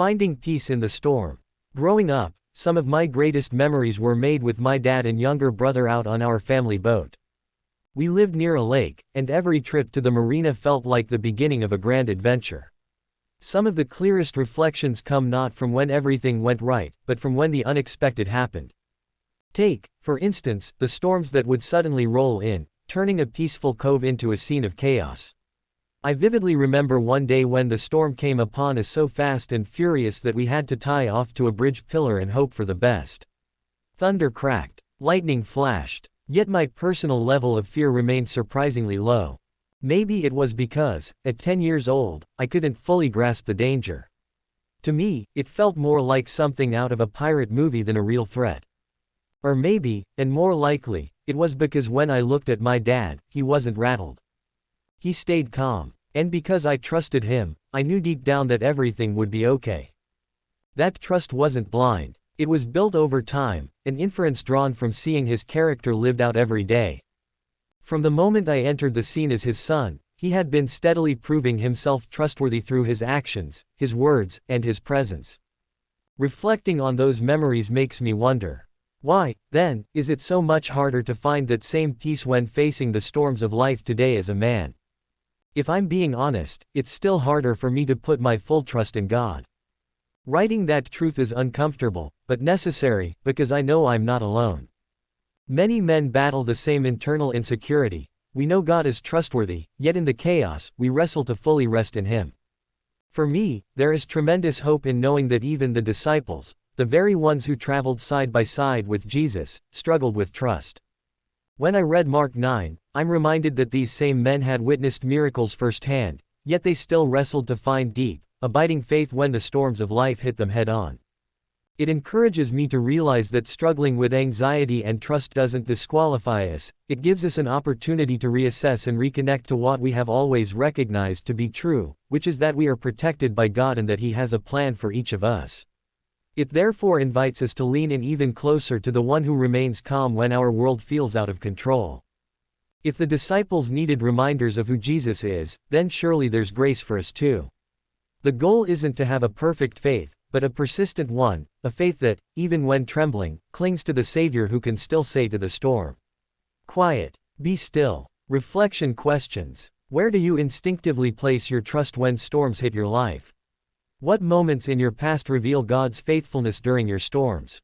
Finding peace in the storm. Growing up, some of my greatest memories were made with my dad and younger brother out on our family boat. We lived near a lake, and every trip to the marina felt like the beginning of a grand adventure. Some of the clearest reflections come not from when everything went right, but from when the unexpected happened. Take, for instance, the storms that would suddenly roll in, turning a peaceful cove into a scene of chaos. I vividly remember one day when the storm came upon us so fast and furious that we had to tie off to a bridge pillar and hope for the best. Thunder cracked, lightning flashed, yet my personal level of fear remained surprisingly low. Maybe it was because, at 10 years old, I couldn't fully grasp the danger. To me, it felt more like something out of a pirate movie than a real threat. Or maybe, and more likely, it was because when I looked at my dad, he wasn't rattled. He stayed calm, and because I trusted him, I knew deep down that everything would be okay. That trust wasn't blind, it was built over time, an inference drawn from seeing his character lived out every day. From the moment I entered the scene as his son, he had been steadily proving himself trustworthy through his actions, his words, and his presence. Reflecting on those memories makes me wonder, why, then, is it so much harder to find that same peace when facing the storms of life today as a man? If I'm being honest, it's still harder for me to put my full trust in God. Writing that truth is uncomfortable, but necessary, because I know I'm not alone. Many men battle the same internal insecurity. We know God is trustworthy, yet in the chaos, we wrestle to fully rest in Him. For me, there is tremendous hope in knowing that even the disciples, the very ones who traveled side by side with Jesus, struggled with trust. When I read Mark 9, I'm reminded that these same men had witnessed miracles firsthand, yet they still wrestled to find deep, abiding faith when the storms of life hit them head-on. It encourages me to realize that struggling with anxiety and trust doesn't disqualify us, it gives us an opportunity to reassess and reconnect to what we have always recognized to be true, which is that we are protected by God and that He has a plan for each of us. It therefore invites us to lean in even closer to the one who remains calm when our world feels out of control. If the disciples needed reminders of who Jesus is, then surely there's grace for us too. The goal isn't to have a perfect faith, but a persistent one, a faith that, even when trembling, clings to the Savior who can still say to the storm, "Quiet, be still." Reflection questions. Where do you instinctively place your trust when storms hit your life? What moments in your past reveal God's faithfulness during your storms?